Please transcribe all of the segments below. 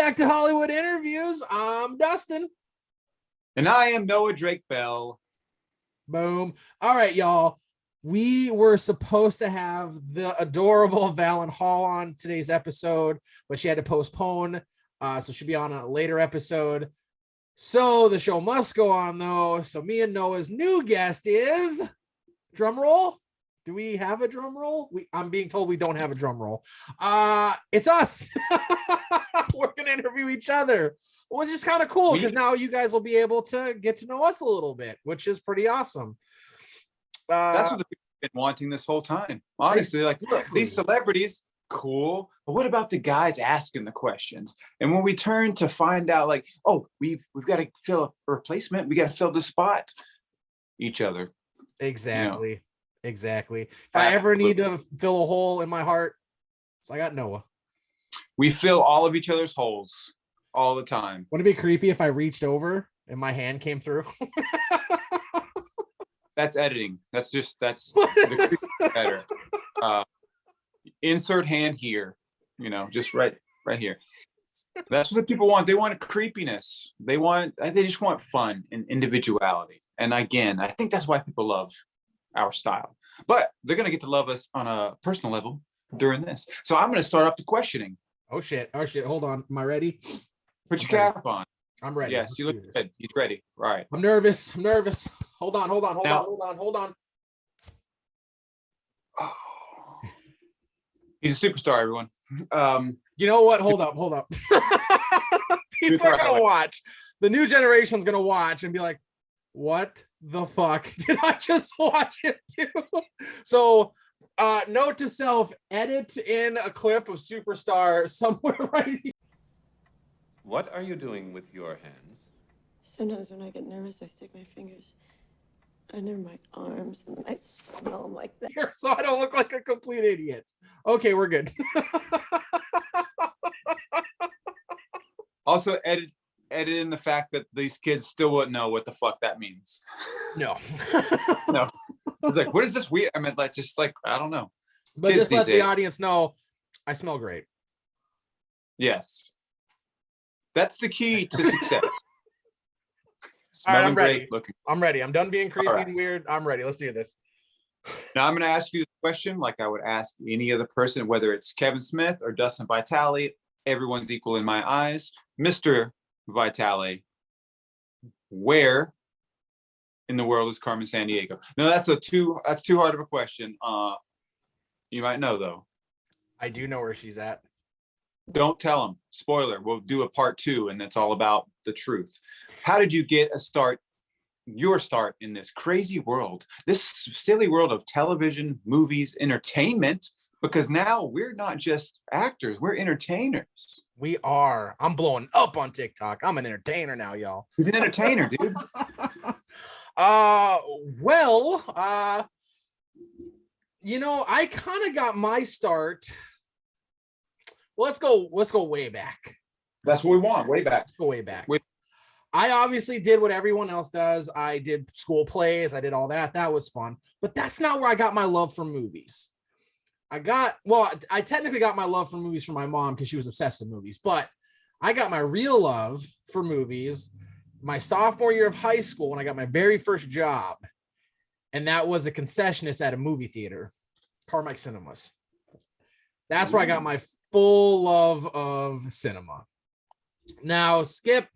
back to Hollywood Interviews. I'm Dustin. And I am Noah Drake Bell. Boom. All right, y'all. We were supposed to have the adorable Valen Hall on today's episode, but she had to postpone. So she'll be on a later episode. So the show must go on, though. So me and Noah's new guest is... Drum roll. Do we have a drum roll? I'm being told we don't have a drum roll. It's us. We're going to interview each other. Which is kind of cool because now you guys will be able to get to know us a little bit, which is pretty awesome. That's what the people have been wanting this whole time. Honestly, like, look, these celebrities, cool. But what about the guys asking the questions? And when we turn to find out, like, oh, we've got to fill a replacement. We got to fill the spot. Each other. Exactly. You know? Exactly. If I ever need to fill a hole in my heart, so I got Noah. We fill all of each other's holes all the time. Wouldn't it be creepy if I reached over and my hand came through? That's editing. That's the better. Insert hand here, just right here. That's what people want. They want creepiness. They just want fun and individuality. And again, I think that's why people love our style. But they're gonna get to love us on a personal level during this. So I'm gonna start up the questioning. Oh shit. Hold on. Am I ready? Put your cap on. I'm ready. Yes, you look good. He's ready. All right. I'm nervous. Hold on. Oh. He's a superstar, everyone. You know what? Hold up. People are gonna watch. The new generation's gonna watch and be like, what the fuck did I just watch it do? So note to self, edit in a clip of Superstar somewhere right here. What are you doing with your hands? Sometimes when I get nervous, I stick my fingers under my arms and I smell them like that. Here, so I don't look like a complete idiot. Okay, we're good. Also, edit in the fact that these kids still wouldn't know what the fuck that means. No. No. It's like, what is this weird? I mean, I don't know. But kids just let the audience know I smell great. Yes. That's the key to success. All right, I'm ready. Looking. I'm ready. I'm done being creepy and weird. I'm ready. Let's do this. Now I'm going to ask you the question like I would ask any other person, whether it's Kevin Smith or Dustin Vitale. Everyone's equal in my eyes. Mr. Vitale, where in the world is Carmen Sandiego? No, that's too hard of a question. You might know though. I do know where she's at. Don't tell them. Spoiler. We'll do a part 2, and it's all about the truth. How did you get your start in this crazy world, this silly world of television, movies, entertainment? Because now we're not just actors, we're entertainers. We are. I'm blowing up on TikTok. I'm an entertainer now, y'all. He's an entertainer, dude. I kind of got my start. Let's go way back. That's what we want. Way back. Go way back. I obviously did what everyone else does. I did school plays. I did all that. That was fun. But that's not where I got my love for movies. I technically got my love for movies from my mom because she was obsessed with movies. But I got my real love for movies my sophomore year of high school when I got my very first job. And that was a concessionist at a movie theater, Carmike Cinemas. That's where I got my full love of cinema. Now, skip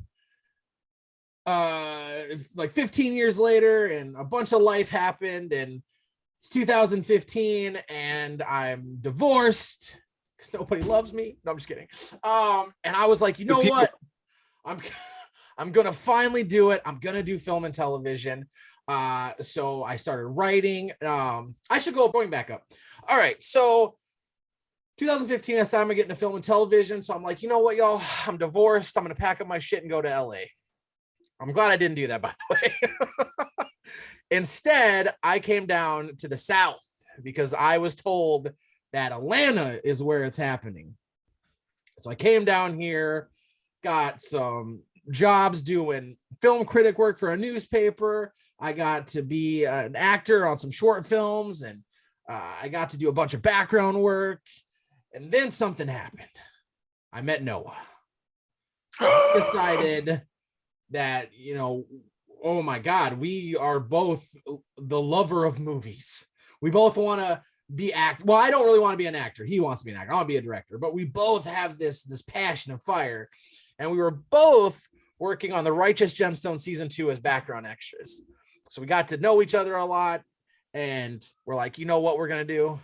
like 15 years later, and a bunch of life happened, and it's 2015, and I'm divorced because nobody loves me. No, I'm just kidding. And I was like, you know what? I'm gonna finally do it. I'm gonna do film and television. So I started writing. I should going back up. All right, so 2015, that's time I get into film and television. So I'm like, you know what, y'all? I'm divorced. I'm going to pack up my shit and go to LA. I'm glad I didn't do that, by the way. Instead, I came down to the South because I was told that Atlanta is where it's happening. So I came down here, got some jobs doing film critic work for a newspaper. I got to be an actor on some short films, and I got to do a bunch of background work. And then something happened. I met Noah. decided that, oh my God, we are both the lover of movies. We both want to be well, I don't really want to be an actor. He wants to be an actor. I want to be a director, but we both have this passion and fire. And we were both working on The Righteous Gemstone season 2 as background extras. So we got to know each other a lot. And we're like, you know what we're going to do?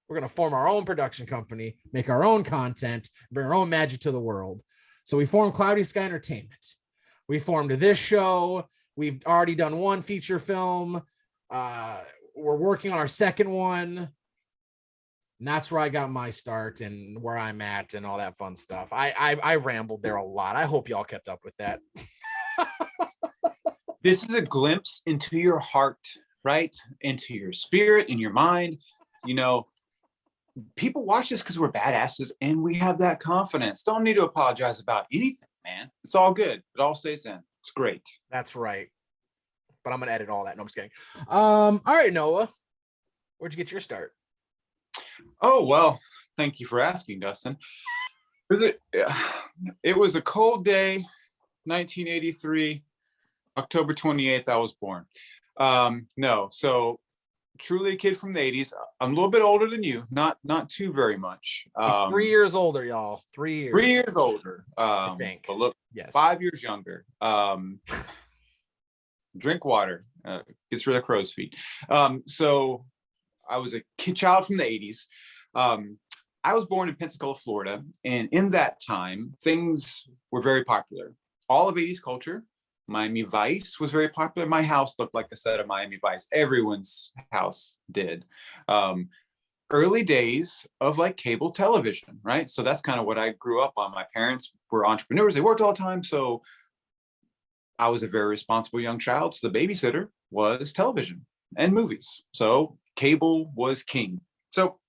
We're going to form our own production company, make our own content, bring our own magic to the world. So we formed Cloudy Sky Entertainment. We formed this show. We've already done one feature film. We're working on our second one. And that's where I got my start and where I'm at and all that fun stuff. I rambled there a lot. I hope y'all kept up with that. This is a glimpse into your heart, right? Into your spirit, in your mind. People watch this because we're badasses and we have that confidence. Don't need to apologize about anything, man. It's all good. It all stays in. It's great. That's right. But I'm going to edit all that. No, I'm just kidding. All right, Noah. Where'd you get your start? Oh, well, thank you for asking, Dustin. It was a cold day, 1983, October 28th, I was born. No, so truly a kid from the 80s. I'm a little bit older than you, not too very much. He's 3 years older, y'all. 3 years. 3 years older. I think. But look, yes. 5 years younger. Drink water. Gets rid of crow's feet. So I was a child from the 80s. I was born in Pensacola, Florida, and in that time, things were very popular. All of 80s culture. Miami Vice was very popular. My house looked like a set of Miami Vice. Everyone's house did. Early days of like cable television, right? So that's kind of what I grew up on. My parents were entrepreneurs. They worked all the time. So I was a very responsible young child. So the babysitter was television and movies. So cable was king. So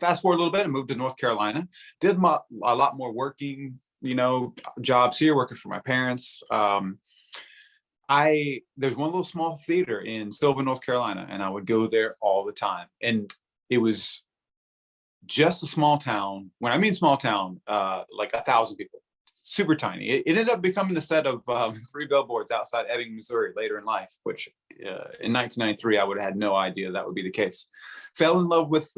fast forward a little bit and moved to North Carolina. Did a lot more working, jobs here, working for my parents. There's one little small theater in Sylvan, North Carolina, and I would go there all the time. And it was just a small town. When I mean small town, like 1,000 people, super tiny. It ended up becoming the set of 3 billboards outside Ebbing, Missouri later in life, which in 1993, I would have had no idea that would be the case. Fell in love with,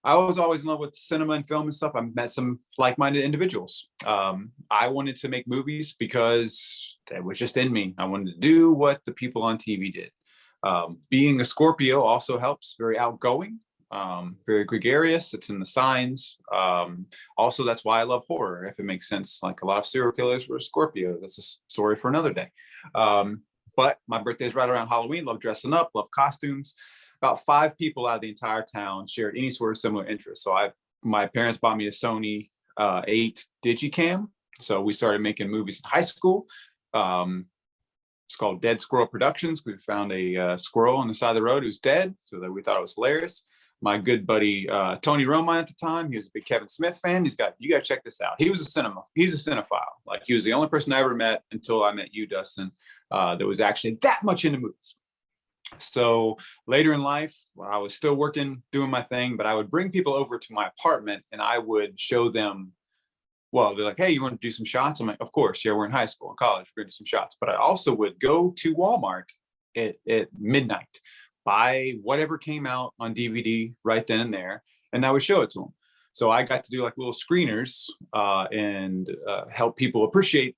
I was always in love with cinema and film and stuff. I met some like-minded individuals. I wanted to make movies because it was just in me. I wanted to do what the people on TV did. Being a Scorpio also helps, very outgoing, very gregarious. It's in the signs. Also, that's why I love horror, if it makes sense. Like a lot of serial killers were Scorpio. That's a story for another day. But my birthday is right around Halloween. Love dressing up, love costumes. About 5 people out of the entire town shared any sort of similar interest. So my parents bought me a Sony 8 Digicam. So we started making movies in high school. It's called Dead Squirrel Productions. We found a squirrel on the side of the road who's dead. So that we thought it was hilarious. My good buddy, Tony Roman at the time, he was a big Kevin Smith fan. You got to check this out. He's a cinephile. Like he was the only person I ever met until I met you, Dustin, that was actually that much into movies. So later in life, I was still working, doing my thing, but I would bring people over to my apartment and I would show them, well, they're like, hey, you want to do some shots? I'm like, of course. Yeah, we're in high school and college. We're going to do some shots. But I also would go to Walmart at midnight, buy whatever came out on DVD right then and there, and I would show it to them. So I got to do like little screeners and help people appreciate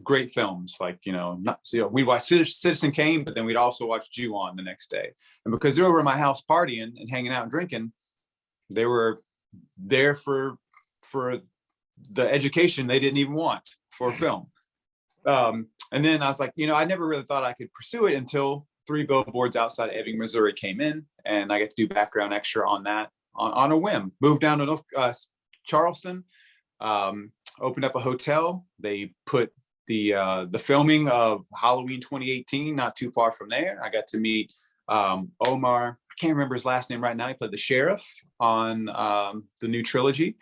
great films. Like, we'd watch Citizen Kane, but then we'd also watch Ju-On the next day. And because they're over at my house partying and hanging out and drinking, they were there for the education they didn't even want for film. And then I was like, I never really thought I could pursue it until 3 billboards outside of Ebbing, Missouri came in, and I get to do background extra on that on a whim. Moved down to Charleston, opened up a hotel. They put the filming of Halloween 2018 not too far from there. I got to meet Omar. I can't remember his last name right now. He played the sheriff on the new trilogy.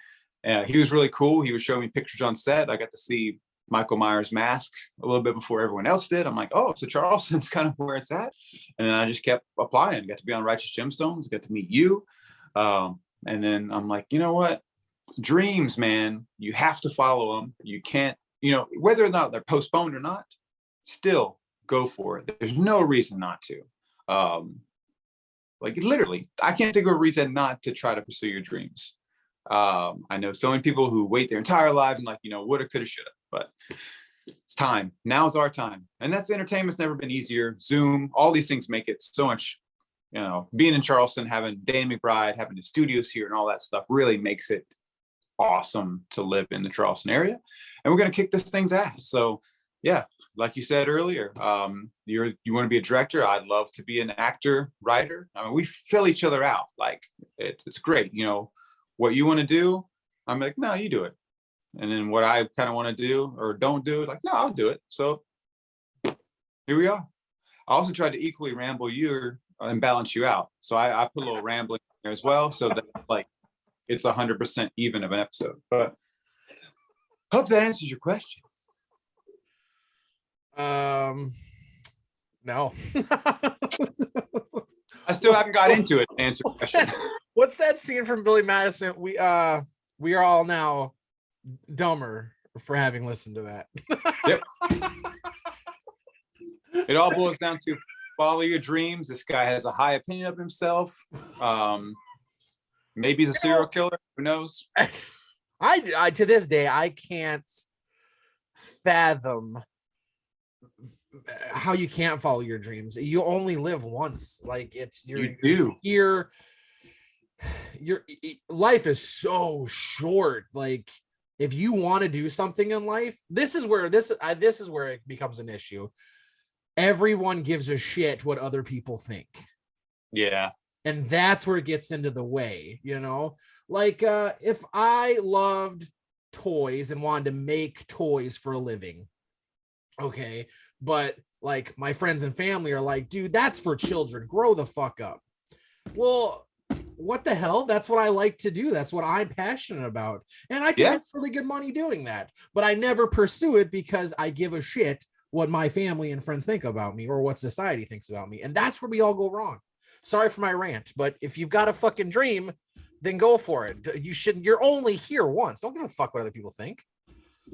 He was really cool. He was showing me pictures on set. I got to see Michael Myers' mask a little bit before everyone else did. I'm like, oh, so Charleston's kind of where it's at. And then I just kept applying. Got to be on Righteous Gemstones. Got to meet you. And then I'm like, you know what? Dreams, man, you have to follow them. You can't whether or not they're postponed or not, still go for it. There's no reason not to. Like literally, I can't think of a reason not to try to pursue your dreams. I know so many people who wait their entire lives and like, woulda, coulda, shoulda, but it's time. Now's our time. And that's entertainment's never been easier. Zoom, all these things make it so much, being in Charleston, having Danny McBride, having the studios here and all that stuff really makes it awesome to live in the Charleston area. And we're going to kick this thing's ass. So yeah, like you said earlier, you want to be a director. I'd love to be an actor, writer. I mean, we fill each other out. Like it's great. What you want to do, I'm like, no, you do it. And then what I kind of want to do or don't do, like, no, I'll do it. So here we are. I also tried to equally ramble you and balance you out. So I put a little rambling there as well. So that like it's 100% even of an episode. But hope that answers your question. No. I still haven't got into it to answer the question. What's that scene from Billy Madison? We are all now dumber for having listened to that. Yep. It all boils down to follow your dreams. This guy has a high opinion of himself. Maybe he's a serial killer. Who knows? I to this day I can't fathom how you can't follow your dreams. You only live once. Like your life is so short. Like if you want to do something in life, this is where it becomes an issue. Everyone gives a shit what other people think. Yeah. And that's where it gets into the way, like if I loved toys and wanted to make toys for a living, okay, but like my friends and family are like, dude, that's for children, grow the fuck up. Well, what the hell? That's what I like to do. That's what I'm passionate about. And I can make really good money doing that, but I never pursue it because I give a shit what my family and friends think about me or what society thinks about me. And that's where we all go wrong. Sorry for my rant, but if you've got a fucking dream, then go for it. You're only here once. Don't give a fuck what other people think.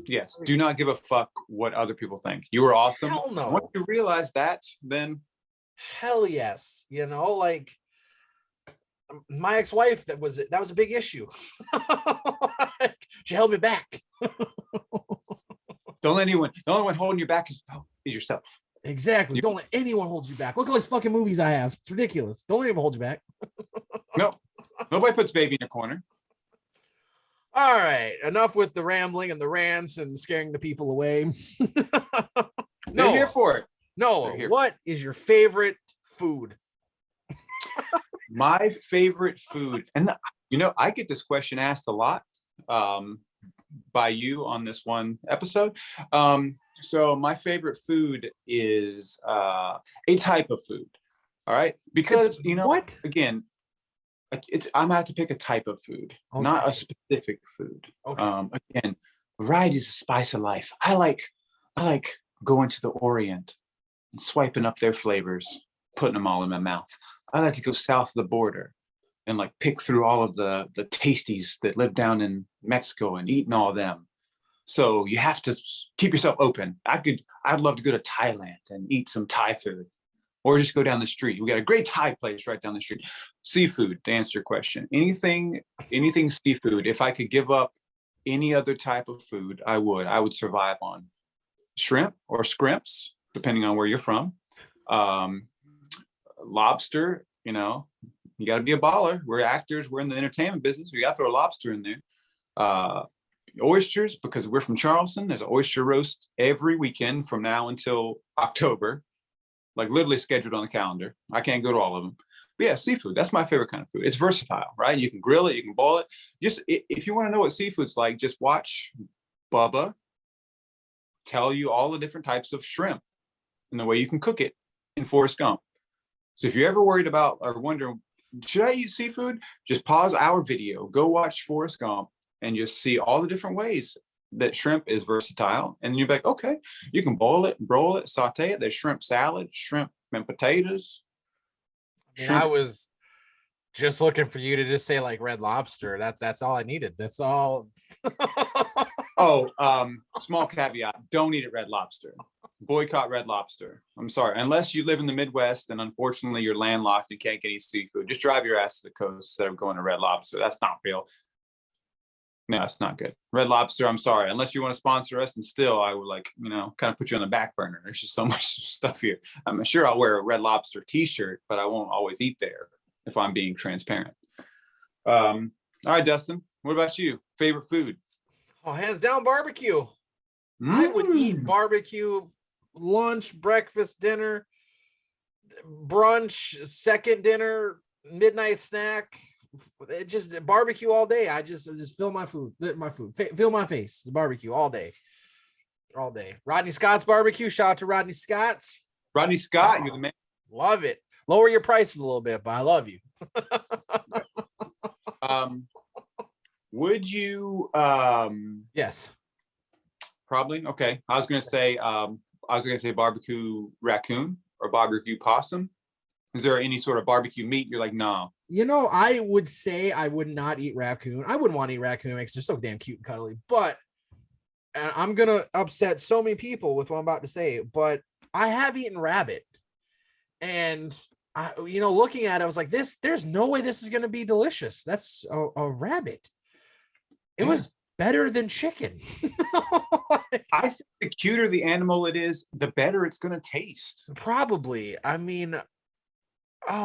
Yes. Do not give a fuck what other people think. You are awesome. Hell no. Once you realize that, then hell yes. Like my ex-wife, that was a big issue. She held me back. Don't let anyone, the only one holding you back is yourself. Exactly. Don't let anyone hold you back. Look at all these fucking movies I have. It's ridiculous. Don't let anyone hold you back. No. Nobody puts baby in a corner. All right. Enough with the rambling and the rants and scaring the people away. They're here for it. No. What is your favorite food? My favorite food, and I get this question asked a lot by you on this one episode. So my favorite food is a type of food. All right, because what? Again, I'm gonna have to pick a type of food, not a specific food. Okay. Again, variety is the spice of life. I like going to the Orient and swiping up their flavors, putting them all in my mouth. I like to go south of the border and like pick through all of the tasties that live down in Mexico and eating all of them. So you have to keep yourself open. I'd love to go to Thailand and eat some Thai food, or just go down the street. We got a great Thai place right down the street. Seafood, to answer your question, anything seafood. If I could give up any other type of food, I would survive on shrimp or scrimps, depending on where you're from. Lobster, you got to be a baller. We're actors. We're in the entertainment business. We got to throw a lobster in there. Oysters, because we're from Charleston. There's an oyster roast every weekend from now until October, like literally scheduled on the calendar. I can't go to all of them. But yeah, seafood, that's my favorite kind of food. It's versatile, right? You can grill it, you can boil it. Just if you want to know what seafood's like, just watch Bubba tell you all the different types of shrimp and the way you can cook it in Forrest Gump. So if you're ever worried about or wondering, should I eat seafood? Just pause our video, go watch Forrest Gump, and just see all the different ways that shrimp is versatile. And you're like, okay, you can boil it, broil it, saute it. There's shrimp salad, shrimp and potatoes. I was just looking for you to just say like Red Lobster. That's all I needed. That's all. Oh, small caveat. Don't eat at Red Lobster. Boycott Red Lobster. I'm sorry. Unless you live in the Midwest and unfortunately you're landlocked and can't get any seafood, just drive your ass to the coast instead of going to Red Lobster. That's not real. No, it's not good. Red Lobster, I'm sorry. Unless you want to sponsor us, and still I would like, kind of put you on the back burner. There's just so much stuff here. I'm sure I'll wear a Red Lobster t-shirt, but I won't always eat there if I'm being transparent. All right, Dustin, what about you? Favorite food? Oh, hands down barbecue. I would eat barbecue lunch, breakfast, dinner, brunch, second dinner, midnight snack. It just barbecue all day. I just fill my food, fill my face, barbecue all day. Rodney Scott's barbecue. Shout out to Rodney Scott's. Rodney Scott, you're the man. Love it. Lower your prices a little bit, but I love you. Would you Yes. Probably. Okay. I was gonna say barbecue raccoon or barbecue possum. Is there any sort of barbecue meat you're like, no? I would say I would not eat raccoon. I wouldn't want to eat raccoon because they're so damn cute and cuddly. But I'm gonna upset so many people with what I'm about to say. But I have eaten rabbit, and looking at it, I was like, there's no way this is gonna be delicious. That's a rabbit. It was better than chicken. I think the cuter the animal it is, the better it's gonna taste. Probably. I mean,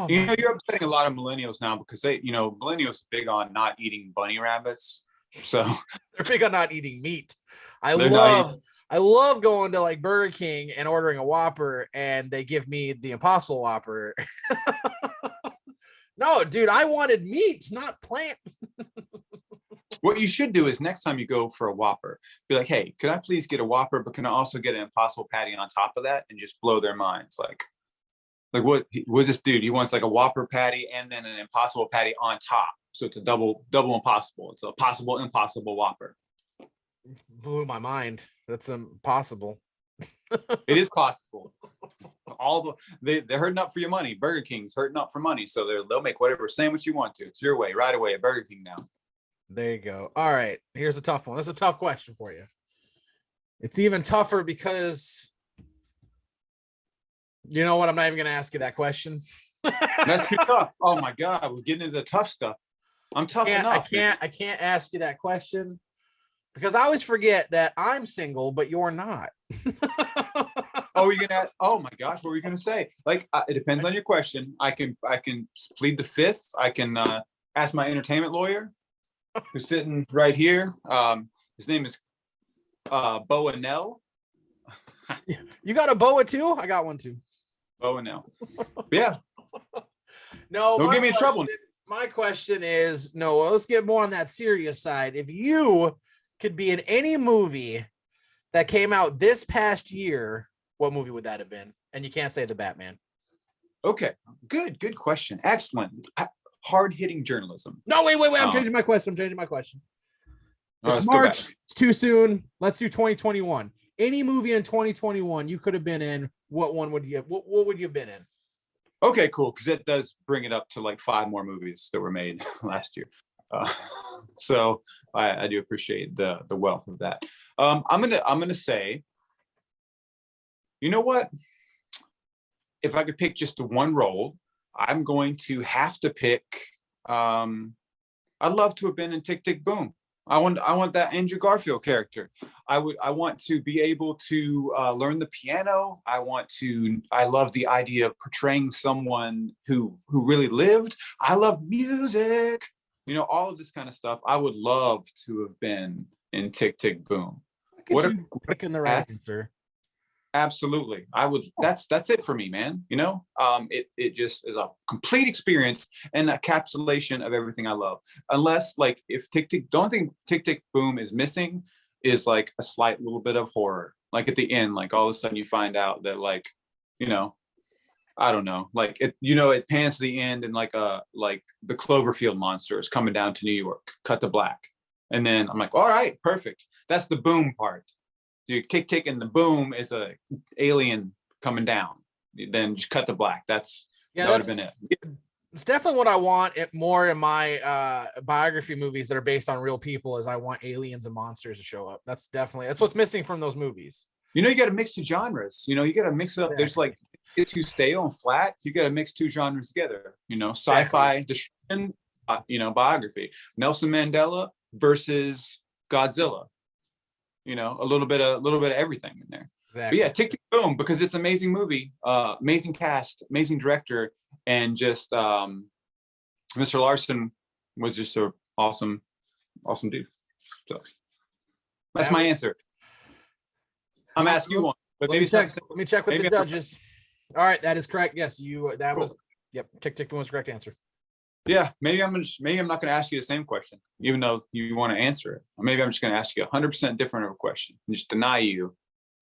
you're upsetting a lot of millennials now because millennials are big on not eating bunny rabbits. So they're big on not eating meat. I love going to like Burger King and ordering a Whopper and they give me the Impossible Whopper. No, dude, I wanted meat, not plant. What you should do is next time you go for a Whopper, be like, hey, could I please get a Whopper, but can I also get an Impossible Patty on top of that, and just blow their minds? Like what's this dude? He wants like a Whopper patty and then an Impossible Patty on top. So it's a double impossible. It's a possible impossible Whopper. Blew my mind. That's impossible. It is possible. They're hurting up for your money. Burger King's hurting up for money, so they'll make whatever sandwich you want to. It's your way, right away at Burger King now. There you go. All right, here's a tough one. That's a tough question for you. It's even tougher because you know what? I'm not even going to ask you that question. That's too tough. Oh my God, we're getting into the tough stuff. I'm tough enough. I can't ask you that question because I always forget that I'm single, but you're not. Oh, you're gonna? Oh my gosh, what were you gonna say? Like, it depends on your question. I can plead the fifth. I can ask my entertainment lawyer, who's sitting right here. His name is Boa Nell. You got a boa too? I got one too. Boa Nell. Yeah. No, don't get me in trouble. My question is, Noah, let's get more on that serious side. If you could be in any movie that came out this past year, what movie would that have been? And you can't say the Batman. Okay, good question. Excellent. Hard-hitting journalism. No, wait. I'm changing my question. It's March. It's too soon. Let's do 2021. Any movie in 2021 you could have been in, what one would you have? What would you have been in? Okay, cool. Because it does bring it up to like 5 more movies that were made last year. So I do appreciate the wealth of that. I'm gonna say, you know what? If I could pick just one role, I'm going to have to pick. I'd love to have been in Tick, Tick, Boom. I want that Andrew Garfield character. I want to be able to learn the piano. I love the idea of portraying someone who really lived. I love music. All of this kind of stuff. I would love to have been in Tick, Tick, Boom. What a picking the right answer. Absolutely. I would. That's it for me, man. It just is a complete experience and a encapsulation of everything I love. Unless if the only thing Tick, Tick, Boom is missing is like a slight little bit of horror. Like at the end, like all of a sudden you find out that I don't know, it pans to the end and like the Cloverfield monster is coming down to New York, cut to black. And then I'm like, all right, perfect. That's the boom part. You tick, tick, and the boom is a alien coming down. Then just cut to black. That would have been it. It's definitely what I want it more in my biography movies that are based on real people. Is I want aliens and monsters to show up. That's what's missing from those movies. You got to mix the genres. You got to mix it up. There's like it's too stale and flat. You got to mix two genres together. Sci-fi, destruction, biography. Nelson Mandela versus Godzilla. A little bit of everything in there. Exactly. But yeah, Tick Tick Boom, because it's an amazing movie, amazing cast, amazing director, and just Mr. Larson was just an awesome dude. So that's my answer. I'm asking you one, but let me check with the judges. All right, that is correct. Yes, yep. Tick Tick Boom was the correct answer. Yeah, maybe I'm not going to ask you the same question, even though you want to answer it. Or maybe I'm just going to ask you 100% different of a question and just deny you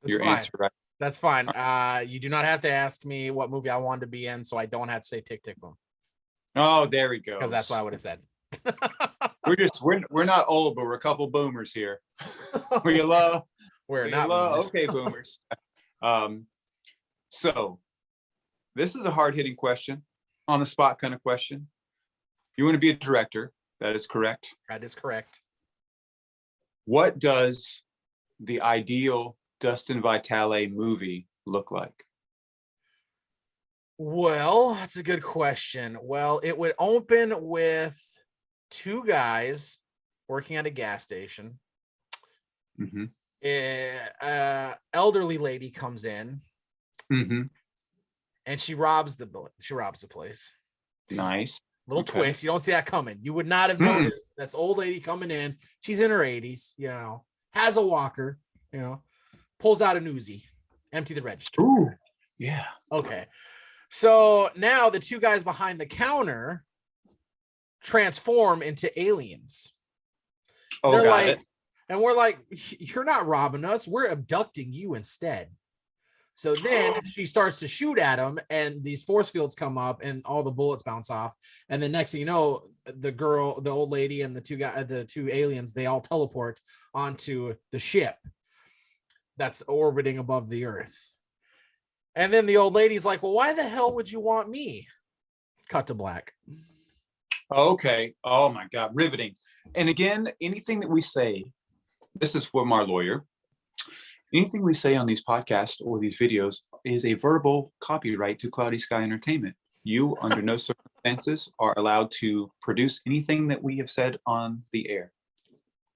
your answer. Right? That's fine. You do not have to ask me what movie I wanted to be in, so I don't have to say Tick Tick Boom. Oh, there we go. Because that's what I would have said. we're not old, but we're a couple boomers here. We're not boomers. Okay, boomers. So this is a hard-hitting question, on the spot kind of question. You want to be a director? That is correct. That is correct. What does the ideal Dustin Vitale movie look like? Well, that's a good question. Well, it would open with two guys working at a gas station. Mm-hmm. Elderly lady comes in, mm-hmm. and she robs the place. Nice. Little twist. You don't see that coming. You would not have noticed this old lady coming in. She's in her 80s, has a walker, pulls out an Uzi, empty the register. Ooh, yeah. Okay. So now the two guys behind the counter transform into aliens. Oh, They're got it. And we're like, you're not robbing us. We're abducting you instead. So then she starts to shoot at him, and these force fields come up, and all the bullets bounce off. And then next thing you know, the old lady, and the two aliens, they all teleport onto the ship that's orbiting above the Earth. And then the old lady's like, well, why the hell would you want me? Cut to black. Okay. Oh my God. Riveting. And again, anything that we say, this is from our lawyer. Anything we say on these podcasts or these videos is a verbal copyright to Cloudy Sky Entertainment. You, under no circumstances, are allowed to produce anything that we have said on the air.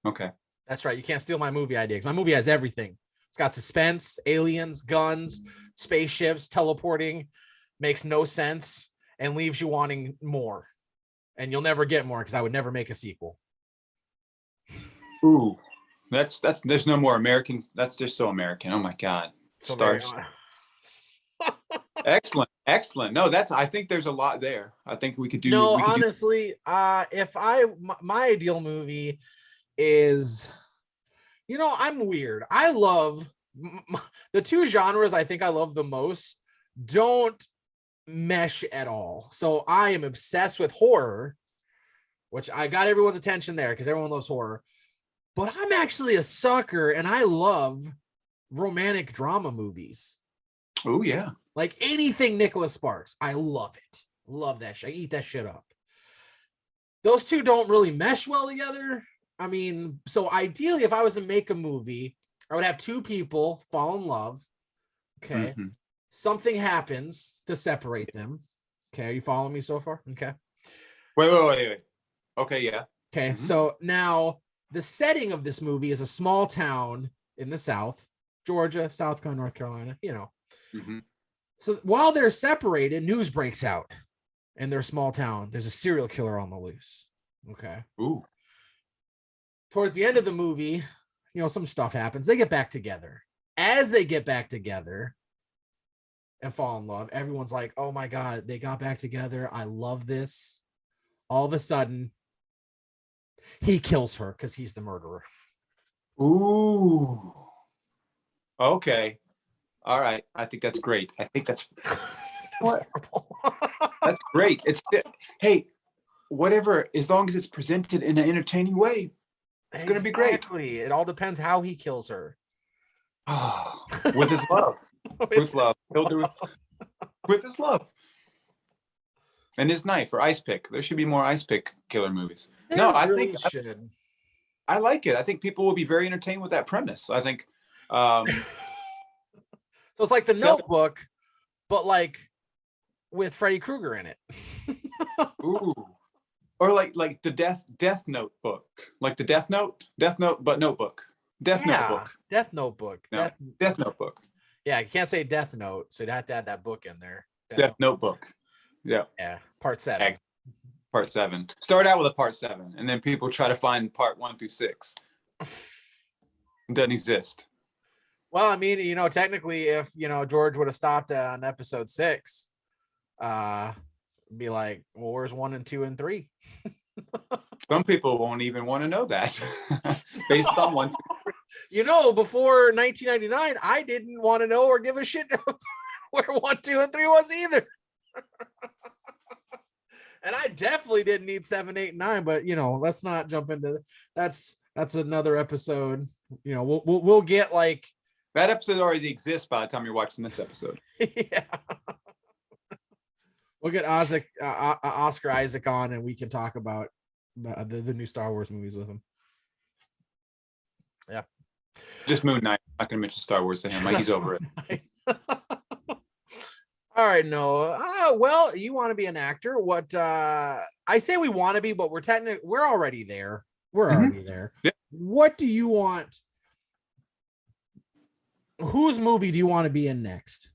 Okay. That's right. You can't steal my movie idea, because my movie has everything. It's got suspense, aliens, guns, spaceships, teleporting, makes no sense, and leaves you wanting more. And you'll never get more, because I would never make a sequel. Ooh. There's no more American. That's just so American. Oh my God. Stars. Excellent. No, I think there's a lot there. I think we could do. No, honestly, my ideal movie is, I'm weird. I love the two genres I think I love the most don't mesh at all. So I am obsessed with horror, which I got everyone's attention there because everyone loves horror. But I'm actually a sucker, and I love romantic drama movies. Oh, yeah. Like anything Nicholas Sparks. I love it. Love that shit. I eat that shit up. Those two don't really mesh well together. I mean, so ideally, if I was to make a movie, I would have two people fall in love. Okay. Mm-hmm. Something happens to separate them. Okay. Are you following me so far? Okay. Wait. Okay, yeah. Okay. Mm-hmm. So now, the setting of this movie is a small town in the South, Georgia, South Carolina, North Carolina, Mm-hmm. So while they're separated, news breaks out in their small town. There's a serial killer on the loose. Okay. Ooh. Towards the end of the movie, some stuff happens. They get back together. As they get back together and fall in love, everyone's like, oh my God, they got back together. I love this. All of a sudden, he kills her because he's the murderer. Ooh. Okay. All right. I think that's great. I think that's that's great. Hey, whatever, as long as it's presented in an entertaining way, it's going to be great. Exactly. It all depends how he kills her. Oh, with his love. With love. He'll do it with his love. and his knife or ice pick. There should be more ice pick killer movies. There No, I really think should. I like it. I think people will be very entertained with that premise. I think um So it's like the So- Notebook, but like with Freddy Krueger in it. ooh. Or like the Death Note book. Like the Death Note, but notebook. Death Notebook. Death Notebook. No, Death Notebook. Yeah, you can't say Death Note, so you'd have to add that book in there. Death Notebook. Yeah. Yeah, part 7. Part 7. Start out with a part 7, and then people try to find part 1 through 6. It doesn't exist. Well, I mean, technically, if George would have stopped on episode 6, be like, well, where's 1 and 2 and 3? Some people won't even want to know that based on one. Before 1999, I didn't want to know or give a shit where 1, 2, and 3 was either. And I definitely didn't need 7, 8, 9, but let's not jump into that's another episode. We'll get like That episode already exists by the time you're watching this episode. yeah. We'll get Oscar Isaac on, and we can talk about the new Star Wars movies with him. Yeah. Just Moon Knight. I'm not going to mention Star Wars to him. Like, he's over it. All right, Noah. Well, you want to be an actor. What I say we want to be, but we're already there. We're already there. Yeah. What do you want? Whose movie do you want to be in next?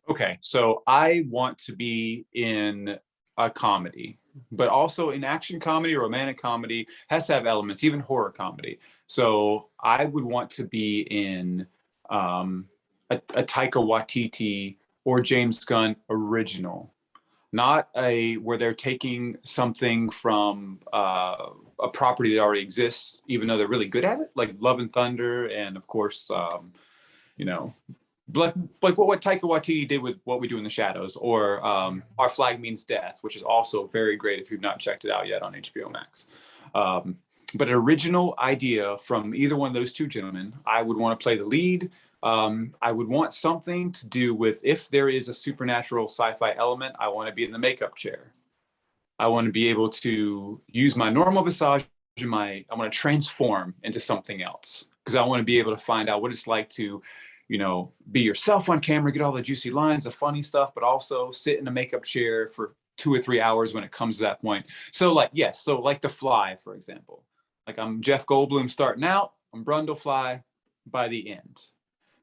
Okay, so I want to be in a comedy, but also in action comedy, romantic comedy, has to have elements, even horror comedy. So I would want to be in a Taika Waititi or James Gunn original, not where they're taking something from a property that already exists, even though they're really good at it, like Love and Thunder, and of course, like what Taika Waititi did with What We Do in the Shadows, or Our Flag Means Death, which is also very great if you've not checked it out yet on HBO Max. But an original idea from either one of those two gentlemen. I would want to play the lead. I would want something to do with, if there is a supernatural sci-fi element, I want to be in the makeup chair. I want to be able to use my normal visage and I want to transform into something else, because I want to be able to find out what it's like to be yourself on camera, get all the juicy lines, the funny stuff, but also sit in a makeup chair for 2 or 3 hours when it comes to that point. So like The Fly, for example. Like, I'm Jeff Goldblum starting out, I'm Brundlefly by the end.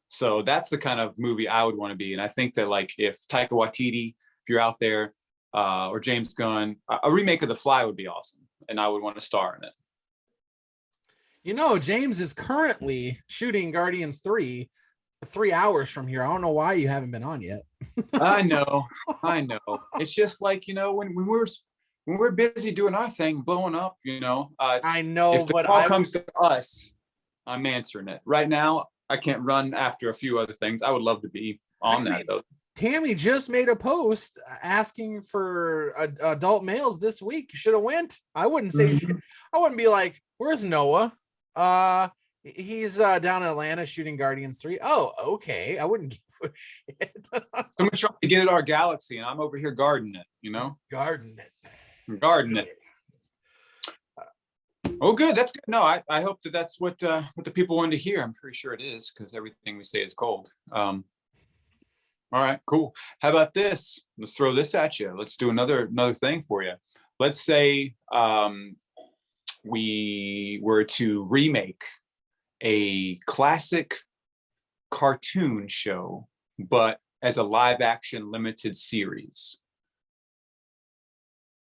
So that's the kind of movie I would want to be. And I think that, like, if Taika Waititi, if you're out there, or James Gunn, a remake of The Fly would be awesome. And I would want to star in it. James is currently shooting Guardians 3 hours from here. I don't know why you haven't been on yet. I know. It's just like, when we're busy doing our thing, blowing up, I know, if the but call comes to us, I'm answering it. Right now, I can't run after a few other things. I would love to be on that, though. Tammy just made a post asking for adult males this week. You should have went. I wouldn't say I wouldn't be like, where's Noah? He's down in Atlanta shooting Guardians 3. Oh, okay. I wouldn't give a shit. Someone trying to get at our galaxy, and I'm over here guarding it, Garden it. Guarding it. Oh, good. That's good. No, I hope that's what the people wanted to hear. I'm pretty sure it is, because everything we say is cold. All right, cool. How about this? Let's throw this at you. Let's do another thing for you. Let's say we were to remake a classic cartoon show, but as a live action limited series.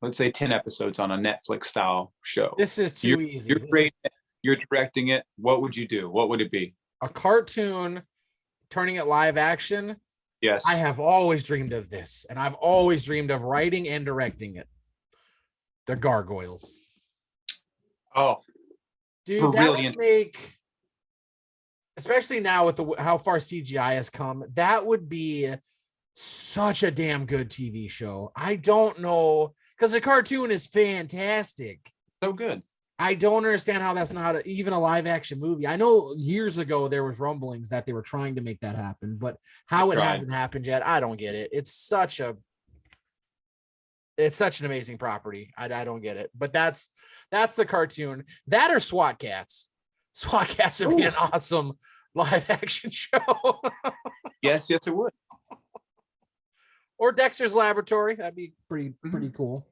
Let's say 10 episodes on a Netflix style show. This is too easy. You're great. You're directing it. What would you do? What would it be? A cartoon turning it live action. Yes. I have always dreamed of this, and I've always dreamed of writing and directing it. The Gargoyles. Oh, dude, brilliant. That would make, especially now with how far CGI has come, that would be such a damn good TV show. I don't know, because the cartoon is fantastic. So good. I don't understand how that's not even a live action movie. I know years ago there was rumblings that they were trying to make that happen, but how it hasn't happened yet, I don't get it. It's such a It's such an amazing property. I don't get it, but that's the cartoon. That or SWAT Cats. SWAT Cats would be an awesome live action show. Yes, it would. Or Dexter's Laboratory. That'd be pretty cool.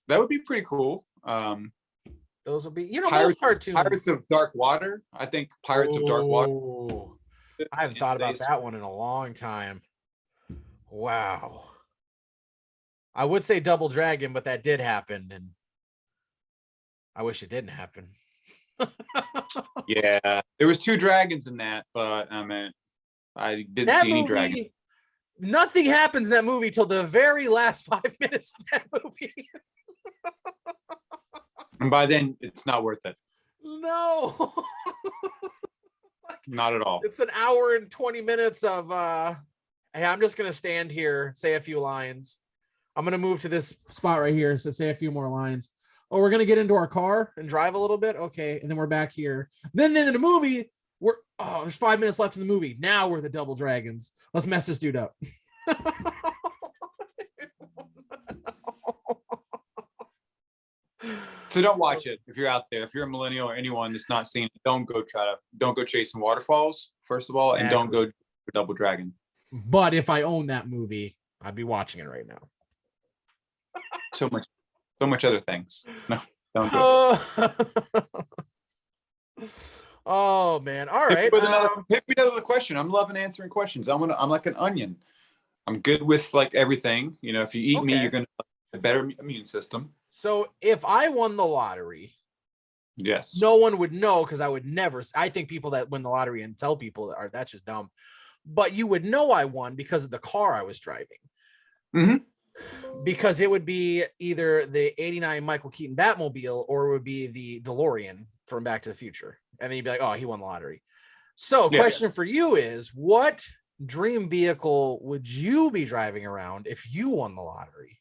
That would be pretty cool. Those would be, Pirates, most cartoons. Pirates of Dark Water. I think Pirates of Dark Water. I haven't thought about that one in a long time. Wow. I would say Double Dragon, but that did happen, and I wish it didn't happen. Yeah, there was 2 dragons in that, but I mean, I didn't see any dragons. Nothing happens in that movie till the very last 5 minutes of that movie. And by then, it's not worth it. No. Not at all. It's an hour and 20 minutes of hey, I'm just gonna stand here, say a few lines. I'm gonna move to this spot right here, so say a few more lines. Oh, we're gonna get into our car and drive a little bit. Okay, and then we're back here. Then in the movie, there's 5 minutes left in the movie. Now we're the Double Dragons. Let's mess this dude up. So don't watch it if you're out there. If you're a millennial or anyone that's not seen it, don't go chasing waterfalls, first of all, and don't go for Double Dragon. But if I own that movie, I'd be watching it right now. So much other things. No, don't do it. Oh man. All right. Hit me another question. I'm loving answering questions. I'm like an onion. I'm good with like everything. If you eat me, you're gonna have a better immune system. So if I won the lottery, yes, no one would know, because I would never. I think people that win the lottery and tell people that's just dumb. But you would know I won because of the car I was driving. Mm-hmm. Because it would be either the '89 Michael Keaton Batmobile or it would be the DeLorean from Back to the Future. And then you'd be like, oh, he won the lottery. So question for you is, what dream vehicle would you be driving around if you won the lottery?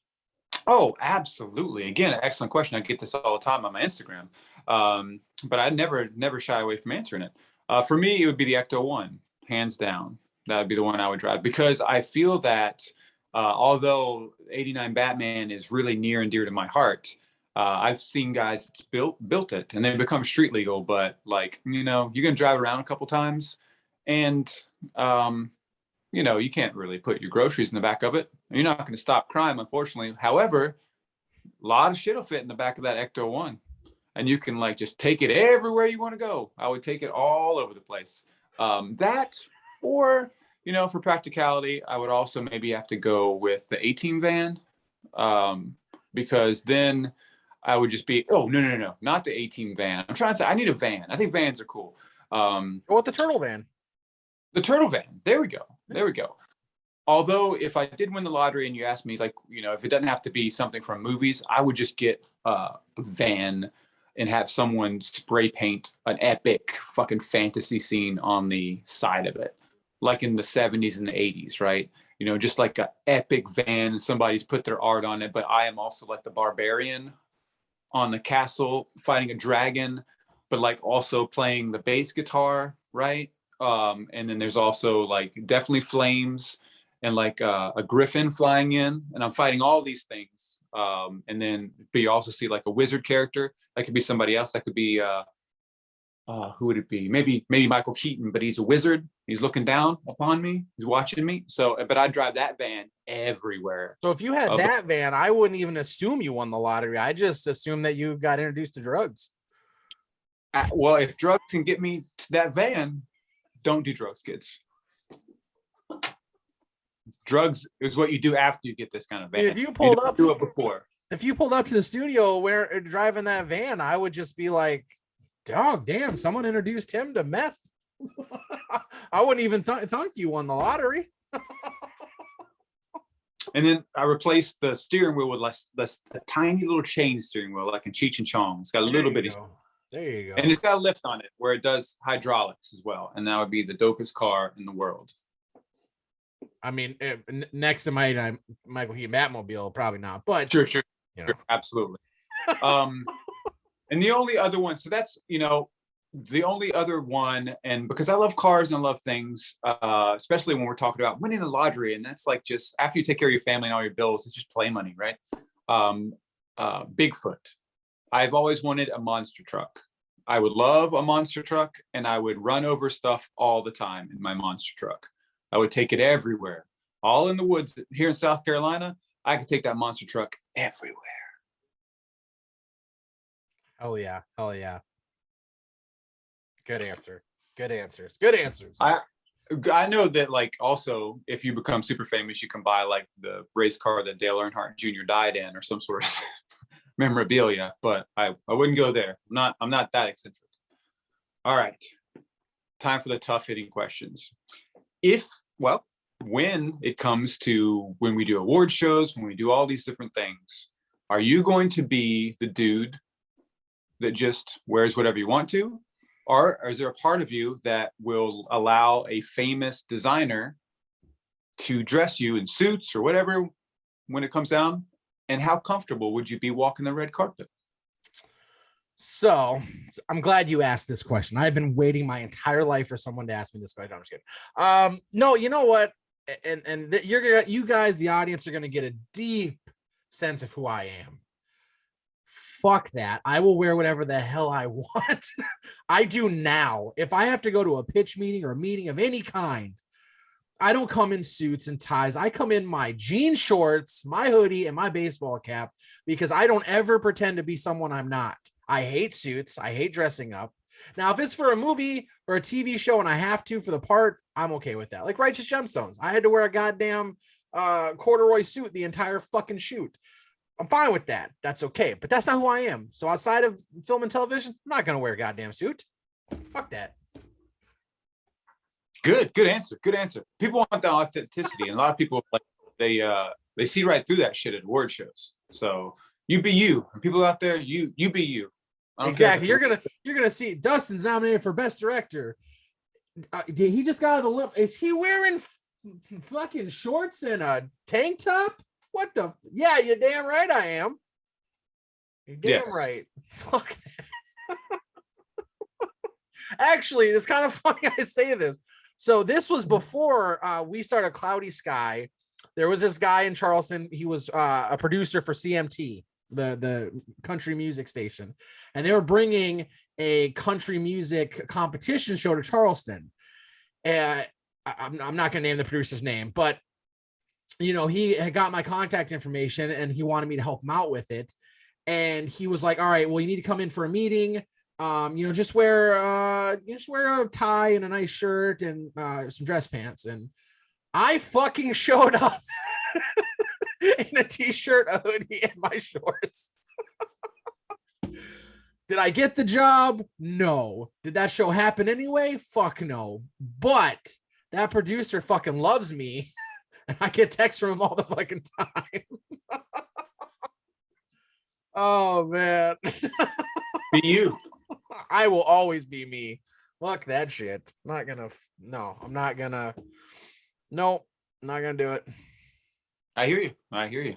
Oh, absolutely. Again, excellent question. I get this all the time on my Instagram. But I never shy away from answering it. For me, it would be the Ecto-1, hands down. That would be the one I would drive, because I feel that although '89 Batman is really near and dear to my heart, I've seen guys that's built it and they become street legal, but like, you're going to drive around a couple times and, you can't really put your groceries in the back of it. You're not going to stop crime, unfortunately. However, a lot of shit will fit in the back of that Ecto-1 and you can like just take it everywhere you want to go. I would take it all over the place. That, or, for practicality, I would also maybe have to go with the A-Team van, because then I would just be, no, not the A-Team van. I'm trying to think, I need a van. I think vans are cool. What the turtle van? The turtle van. There we go. Although if I did win the lottery and you asked me, like, if it doesn't have to be something from movies, I would just get a van and have someone spray paint an epic fucking fantasy scene on the side of it, like in the 70s and the 80s, right? Just like an epic van and somebody's put their art on it, but I am also like the barbarian on the castle fighting a dragon, but like also playing the bass guitar, right? And then there's also like definitely flames and like a griffin flying in, and I'm fighting all these things. And then, but you also see like a wizard character. That could be somebody else. That could be, who would it be? Maybe Michael Keaton, but he's a wizard. He's looking down upon me. He's watching me. So, but I drive that van everywhere. So if you had that van, I wouldn't even assume you won the lottery. I just assume that you got introduced to drugs. Well, if drugs can get me to that van, don't do drugs, kids. Drugs is what you do after you get this kind of van. If you pulled up, do it before. If you pulled up to the studio where driving that van, I would just be like, "Dog, damn! Someone introduced him to meth." I wouldn't even think you won the lottery. And then I replaced the steering wheel with a tiny little chain steering wheel, like in Cheech and Chong. It's got a little bitty. There you go. And it's got a lift on it where it does hydraulics as well. And that would be the dopest car in the world. I mean, next to my Michael Keaton Batmobile, probably not. But sure, absolutely. And the only other one, so that's the only other one, and because I love cars and I love things, especially when we're talking about winning the lottery, and that's like just after you take care of your family and all your bills, it's just play money, right? Bigfoot. I've always wanted a monster truck. I would love a monster truck, and I would run over stuff all the time in my monster truck. I would take it everywhere, all in the woods here in South Carolina. I could take that monster truck everywhere. Hell yeah. Hell yeah. Good answer. Good answers. Good answers. I know that, like, also if you become super famous, you can buy like the race car that Dale Earnhardt Jr. died in or some sort of memorabilia, but I wouldn't go there. I'm not that eccentric. All right. Time for the tough hitting questions. When it comes to when we do award shows, when we do all these different things, are you going to be the dude that just wears whatever you want to? Or is there a part of you that will allow a famous designer to dress you in suits or whatever when it comes down? And how comfortable would you be walking the red carpet? So I'm glad you asked this question. I've been waiting my entire life for someone to ask me this question. I'm just kidding. No, you know what? You guys, the audience, are gonna get a deep sense of who I am. Fuck that. I will wear whatever the hell I want. I do now. If I have to go to a pitch meeting or a meeting of any kind, I don't come in suits and ties. I come in my jean shorts, my hoodie, and my baseball cap, because I don't ever pretend to be someone I'm not. I hate suits. I hate dressing up. Now, if it's for a movie or a TV show and I have to for the part, I'm okay with that. Like Righteous Gemstones. I had to wear a goddamn corduroy suit the entire fucking shoot. I'm fine with that. That's okay. But that's not who I am. So outside of film and television, I'm not going to wear a goddamn suit. Fuck that. Good answer. Good answer. People want that authenticity. And a lot of people, like, they see right through that shit at award shows. So you be you. And people out there, you be you. Exactly. You're gonna see Dustin's nominated for Best Director. Did he just got out of the limp? Is he wearing fucking shorts and a tank top? What the? Yeah, you're damn right I am. You're damn right. Fuck that. Actually, it's kind of funny I say this. So this was before we started Cloudy Sky. There was this guy in Charleston. He was a producer for CMT, the country music station, and they were bringing a country music competition show to Charleston. And I'm not going to name the producer's name, but he had got my contact information and he wanted me to help him out with it. And he was like, all right, well, you need to come in for a meeting. Just wear a tie and a nice shirt and some dress pants. And I fucking showed up in a t-shirt, a hoodie, and my shorts. Did I get the job? No. Did that show happen anyway? Fuck no. But that producer fucking loves me. And I get texts from him all the fucking time. Oh, man. Be you. I will always be me. Fuck that shit. I'm not gonna do it. I hear you.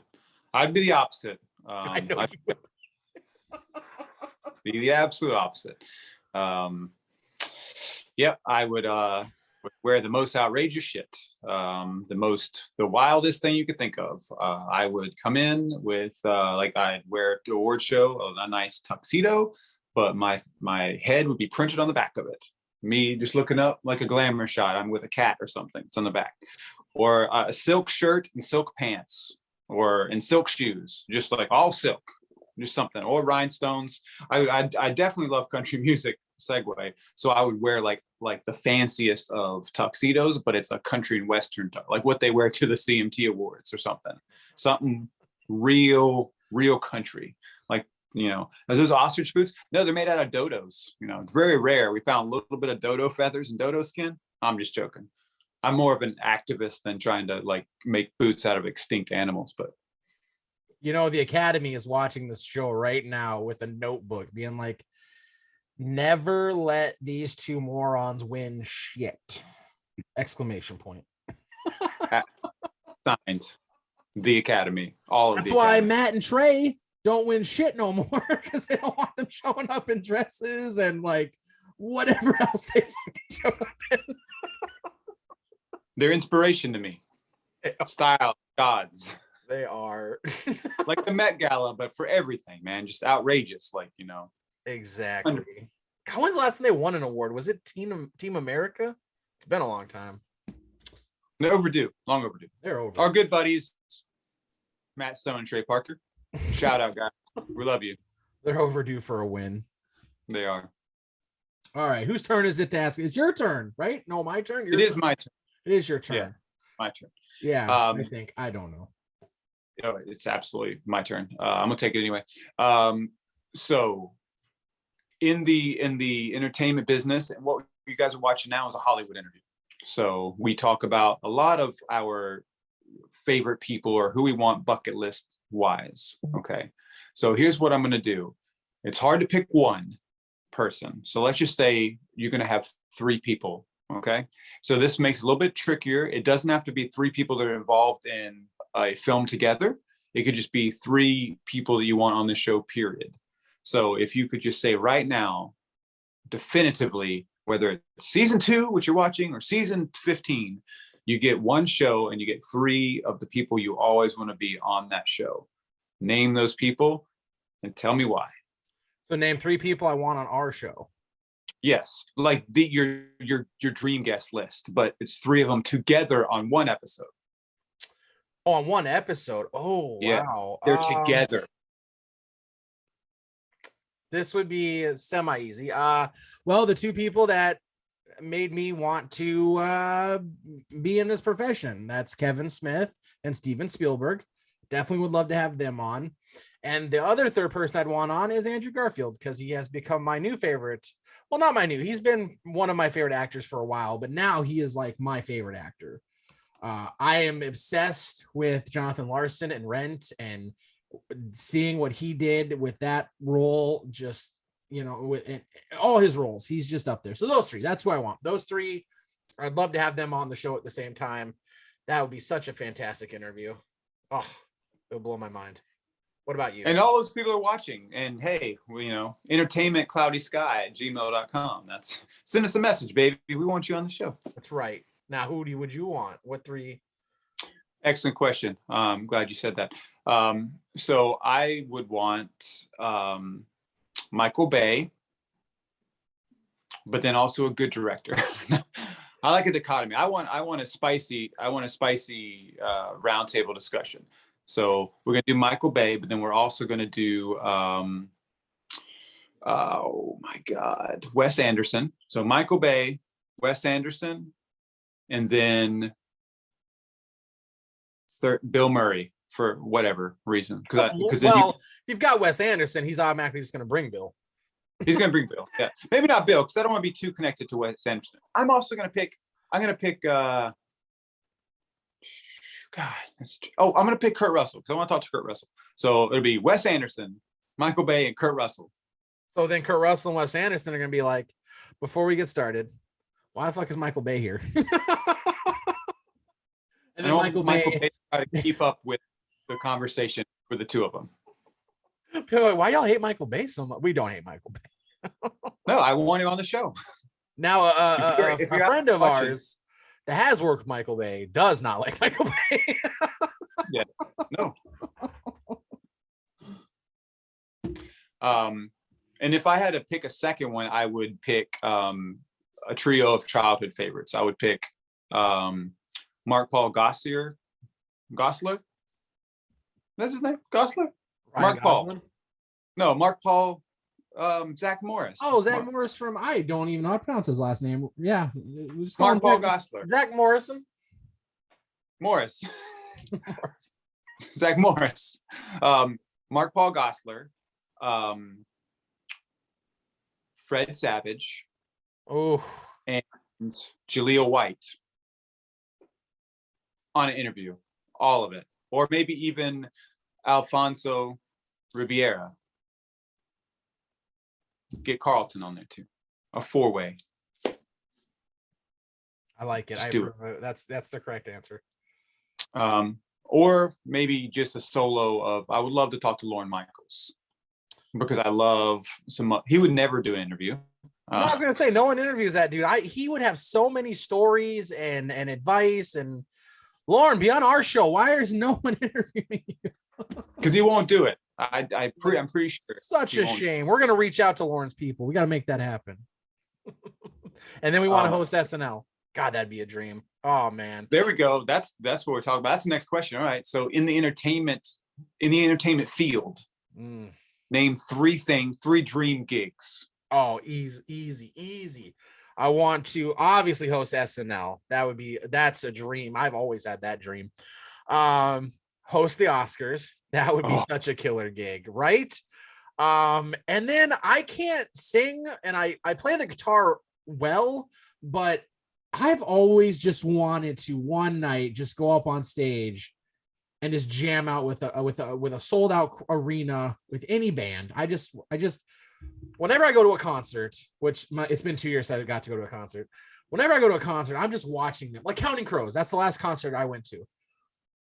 I'd be the opposite. I know you would. Be the absolute opposite. Yep, I would wear the most outrageous shit, the wildest thing you could think of. I would come in with I'd wear to award show a nice tuxedo, but my head would be printed on the back of it. Me just looking up like a glamour shot. I'm with a cat or something. It's on the back, or a silk shirt and silk pants, or in silk shoes, just like all silk, just something, or rhinestones. I definitely love country music. Segue. So I would wear like the fanciest of tuxedos, but it's a country and western, like what they wear to the CMT awards or something real country. Like, are those ostrich boots? No, they're made out of dodos. It's very rare. We found a little bit of dodo feathers and dodo skin. I'm just joking. I'm more of an activist than trying to like make boots out of extinct animals. But the Academy is watching this show right now with a notebook being like, never let these two morons win shit! Exclamation point. Signed. The Academy. That's why Matt and Trey don't win shit no more, because they don't want them showing up in dresses and like whatever else they fucking show up in. They're inspiration to me. Style gods. They are. Like the Met Gala, but for everything, man. Just outrageous. Like, Exactly. God, when's the last time they won an award? Was it Team America? It's been a long time. they're overdue. Long overdue. They're over. Our good buddies, Matt Stone and Trey Parker. Shout out, guys. We love you. They're overdue for a win. They are. All right, whose turn is it to ask? It's your turn, right? No, my turn. It is my turn. It is your turn. Yeah. My turn. Yeah, I think. I don't know. It's absolutely my turn. I'm gonna take it anyway. So in the entertainment business, and what you guys are watching now is a Hollywood interview. So we talk about a lot of our favorite people or who we want bucket list wise. Okay. So here's what I'm gonna do. It's hard to pick one person. So let's just say you're gonna have 3 people. Okay. So this makes it a little bit trickier. It doesn't have to be 3 people that are involved in a film together. It could just be 3 people that you want on the show, period. So if you could just say right now, definitively, whether it's season 2, which you're watching, or season 15, you get one show and you get 3 of the people you always want to be on that show. Name those people and tell me why. So name 3 people I want on our show. Yes, like your dream guest list, but it's 3 of them together on one episode. Oh, on one episode. Oh, Yeah, wow. they're together. This would be semi-easy. Well, the 2 people that made me want to be in this profession. That's Kevin Smith and Steven Spielberg. Definitely would love to have them on. And the other 3rd person I'd want on is Andrew Garfield, because he has become my new favorite. Well, not my new. He's been one of my favorite actors for a while, but now he is like my favorite actor. I am obsessed with Jonathan Larson and Rent, and seeing what he did with that role, just, with all his roles, he's just up there. So those 3, that's who I want. Those 3, I'd love to have them on the show at the same time. That would be such a fantastic interview. Oh, it'll blow my mind. What about you? And all those people are watching. And hey, entertainmentcloudysky@gmail.com. Send us a message, baby. We want you on the show. That's right. Now, would you want? What 3? Excellent question. I'm glad you said that. So I would want Michael Bay, but then also a good director. I like a dichotomy. I want a spicy roundtable discussion. So we're gonna do Michael Bay, but then we're also gonna do oh my God, Wes Anderson. So Michael Bay, Wes Anderson, and then Bill Murray, for whatever reason. Because if you've got Wes Anderson, he's automatically just gonna bring Bill. He's gonna bring Bill. Yeah, maybe not Bill, because I don't want to be too connected to Wes Anderson. I'm gonna pick Kurt Russell, because I want to talk to Kurt Russell. So it'll be Wes Anderson, Michael Bay, and Kurt Russell. So then Kurt Russell and Wes Anderson are going to be like, before we get started, why the fuck is Michael Bay here? And then Michael Bay try to keep up with the conversation for the 2 of them. Why y'all hate Michael Bay so much? We don't hate Michael Bay. No, I want him on the show. Now, a friend of ours that has worked with Michael Bay does not like Michael Bay. Yeah, no. And if I had to pick a second one, I would pick a trio of childhood favorites. I would pick Mark Paul Gosselaar. That's his name? Gosselaar? Mark Paul. No, Mark Paul. Zach Morris. Oh, Zach Morris from, I don't even know how to pronounce his last name. Yeah. Mark Paul Gosselaar. Zach Morrison. Morris. Zach Morris. Mark Paul Gosselaar. Fred Savage. Oh. And Jaleel White. On an interview. All of it. Or maybe even Alfonso Ribeira. Get Carlton on there too. A 4-way. I like it. That's the correct answer. Or maybe just a solo of, I would love to talk to Lorne Michaels, because I love he would never do an interview. I was gonna say, no one interviews that dude. He would have so many stories and advice, and Lauren, be on our show. Why is no one interviewing you? Because he won't do it. I'm pretty sure. Such a shame. We're gonna reach out to Lauren's people. We got to make that happen. And then we want to host SNL. God, that'd be a dream. Oh man. There we go. That's what we're talking about. That's the next question. All right. So in the entertainment field, name 3 dream gigs. Oh, easy. I want to obviously host SNL. That's a dream. I've always had that dream. Host the Oscars. That would be such a killer gig, right? And then I can't sing and I play the guitar well, but I've always just wanted to one night just go up on stage and just jam out with a sold out arena with any band. I just whenever I go to a concert, it's been 2 years since I got to go to a concert. Whenever I go to a concert, I'm just watching them, like Counting Crows. That's the last concert I went to.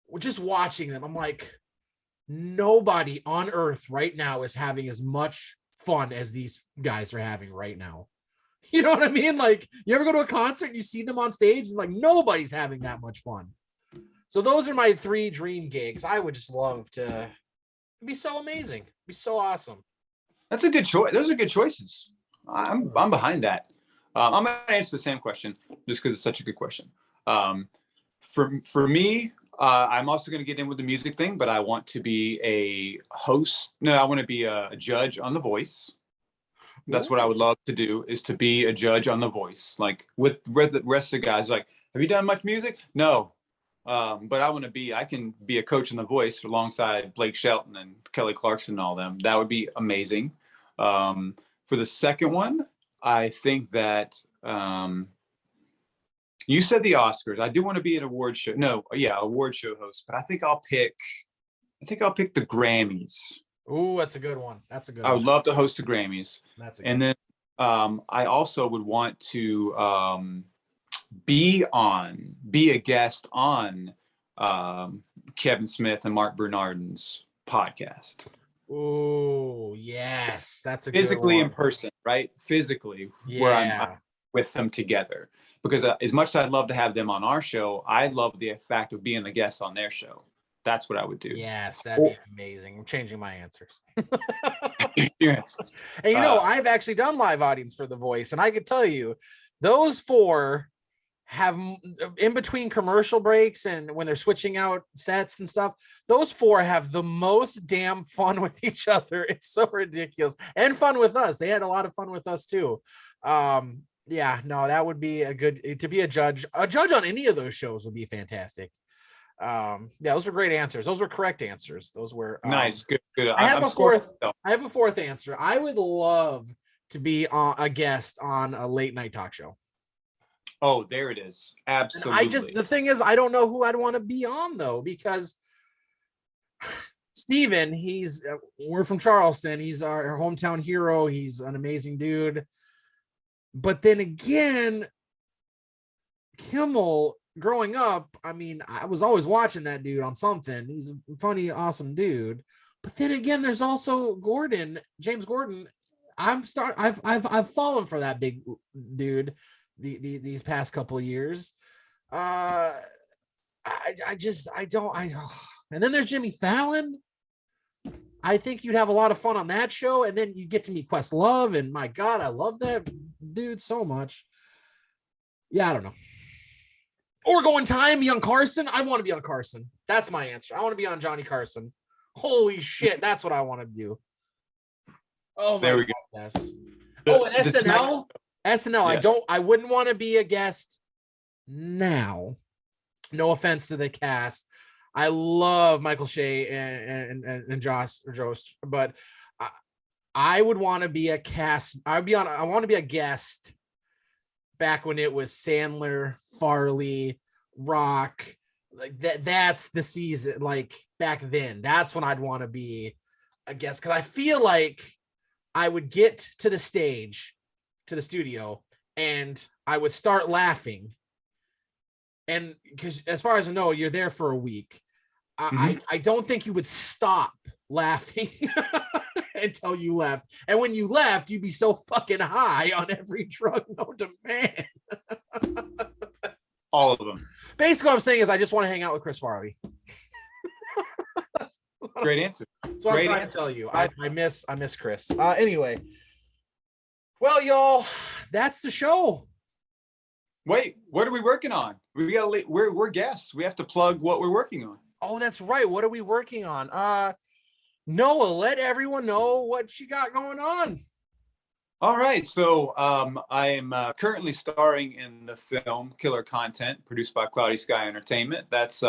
We're just watching them. I'm like, nobody on earth right now is having as much fun as these guys are having right now. You know what I mean? Like, you ever go to a concert and you see them on stage and like nobody's having that much fun. So those are my 3 dream gigs. I would just love to. It'd be so amazing. It'd be so awesome. That's a good choice. Those are good choices. I'm behind that. I'm gonna answer the same question just because it's such a good question. For me, I'm also going to get in with the music thing, but I want to be a host. No, I want to be a judge on The Voice. That's what I would love to do, is to be a judge on The Voice. Like with the rest of the guys, like, have you done much music? No. But I can be a coach in The Voice alongside Blake Shelton and Kelly Clarkson and all them. That would be amazing. For the second one, I think that you said the Oscars. I do want to be an award show. Award show host. But I think I'll pick the Grammys. Oh, that's a good one. I would love to host the Grammys. Then I also would want to be a guest on Kevin Smith and Mark Bernardin's podcast. Oh, yes. That's a physically good one. In person, right? Physically, where I'm with them together. Because as much as I'd love to have them on our show, I love the fact of being a guest on their show. That's what I would do. Yes, that'd be amazing. I'm changing my answers. Yes. And I've actually done live audience for The Voice, and I could tell you, those 4 have, in between commercial breaks and when they're switching out sets and stuff, those 4 have the most damn fun with each other. It's so ridiculous, and fun with us. They had a lot of fun with us too. That would be to be a judge on any of those shows would be fantastic. Those were great answers. Those were correct answers. Those were nice. Good. I have a fourth answer. I would love to be a guest on a late night talk show. Oh, there it is. Absolutely. The thing is, I don't know who I'd want to be on though, because Steven, we're from Charleston. He's our hometown hero. He's an amazing dude. But then again, Kimmel, growing up, I mean, I was always watching that dude on something. He's a funny, awesome dude. But then again, there's also James Gordon. I've fallen for that big dude these past couple of years. And then there's Jimmy Fallon. I think you'd have a lot of fun on that show, and then you get to meet Questlove, and my God, I love that dude so much. Yeah, I don't know. Or go in time, be on Carson. I want to be on Carson. That's my answer. I want to be on Johnny Carson. Holy shit, that's what I want to do. Oh my there we go. Yes. And SNL. SNL. Yeah. I wouldn't want to be a guest now. No offense to the cast. I love Michael Shea and Josh, but I would want to be a cast. I want to be a guest back when it was Sandler, Farley, Rock, like that. That's the season. Like back then, that's when I'd want to be a guest, because I feel like I would get to the stage, to the studio, and I would start laughing. And because as far as I know, you're there for a week. I don't think you would stop laughing until you left. And when you left, you'd be so fucking high on every drug known to man. All of them. Basically, what I'm saying is I just want to hang out with Chris Farley. Great answer. That's what Great I'm trying answer. to tell you. I miss Chris. Anyway. Well, y'all, that's the show. Wait, what are we working on? We're guests. We have to plug what we're working on. Oh, that's right. What are we working on? Noah, let everyone know what you got going on. All right, so I am currently starring in the film Killer Content, produced by Cloudy Sky Entertainment. That's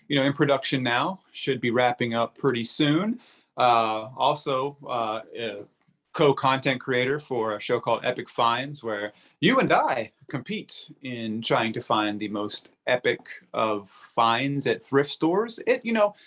in production now. Should be wrapping up pretty soon. Also, co-content creator for a show called Epic Finds, where you and I compete in trying to find the most epic of finds at thrift stores,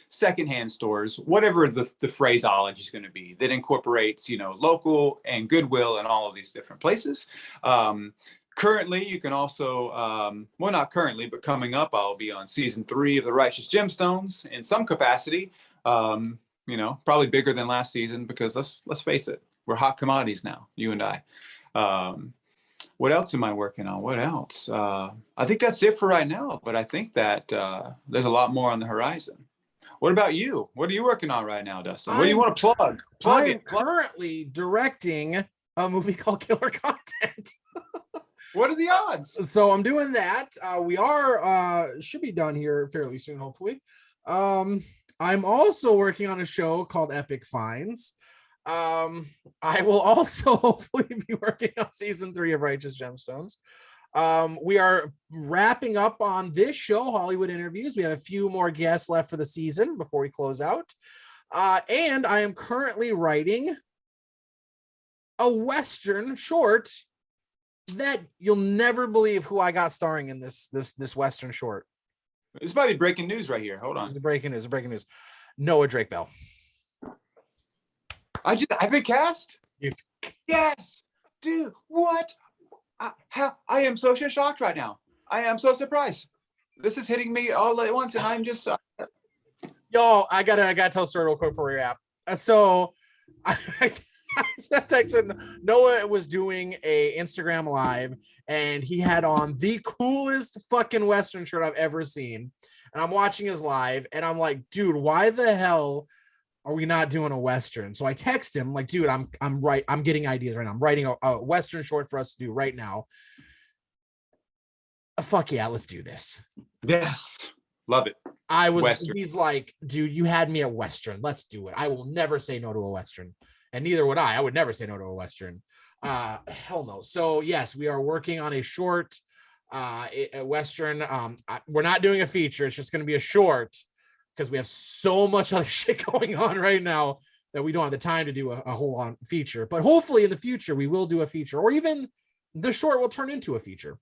secondhand stores, whatever the phraseology is going to be, that incorporates, local and Goodwill and all of these different places. Currently, you can also, well, not currently, but coming up, I'll be on season 3 of The Righteous Gemstones in some capacity. Probably bigger than last season, because let's face it, we're hot commodities now, you and I. What else am I working on? What else? I think that's it for right now, but I think that there's a lot more on the horizon. What about you? What are you working on right now, Dustin? What do you want to plug? I'm currently directing a movie called Killer Content. What are the odds? So I'm doing that. We should be done here fairly soon, hopefully. I'm also working on a show called Epic Finds. I will also hopefully be working on season 3 of Righteous Gemstones. We are wrapping up on this show, Hollywood Interviews. We have a few more guests left for the season before we close out. And I am currently writing a Western short that you'll never believe who I got starring in this Western short. This might be breaking news right here. Hold on. This is breaking news. Noah Drake Bell. I've been cast? You've- Yes. Dude, what? I am so shocked right now. I am so surprised. This is hitting me all at once, and I'm just... Yo, I gotta tell a story real quick before we wrap. So I texted Noah was doing a Instagram live, and he had on the coolest fucking Western shirt I've ever seen. And I'm watching his live, and I'm like, dude, why the hell are we not doing a Western? So I text him like, dude, I'm getting ideas right now. I'm writing a Western short for us to do right now. Fuck yeah, let's do this. Yes. Love it. He's like, dude, you had me at Western. Let's do it. I will never say no to a Western. And neither would I. I would never say no to a Western. Hell no. So yes, we are working on a short, a Western. We're not doing a feature. It's just going to be a short, because we have so much other shit going on right now that we don't have the time to do a whole on feature. But hopefully in the future, we will do a feature, or even the short will turn into a feature.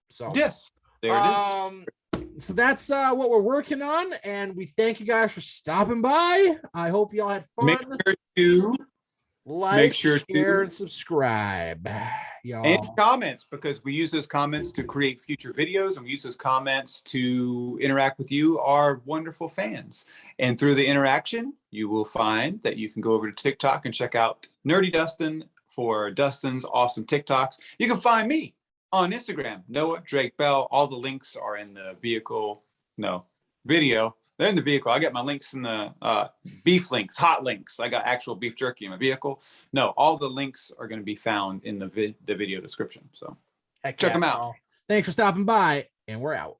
So yes, there it is. So that's what we're working on, and we thank you guys for stopping by. I hope y'all had fun. Make sure to share, and subscribe, y'all. And comments, because we use those comments to create future videos, and we use those comments to interact with you, our wonderful fans. And through the interaction, you will find that you can go over to TikTok and check out Nerdy Dustin for Dustin's awesome TikToks. You can find me on Instagram, Noah Drake Bell. All the links are in the video. They're in the vehicle. I got my links in the beef links, hot links. I got actual beef jerky in my vehicle. No, all the links are going to be found in the video description. So check them out. Thanks for stopping by, and we're out.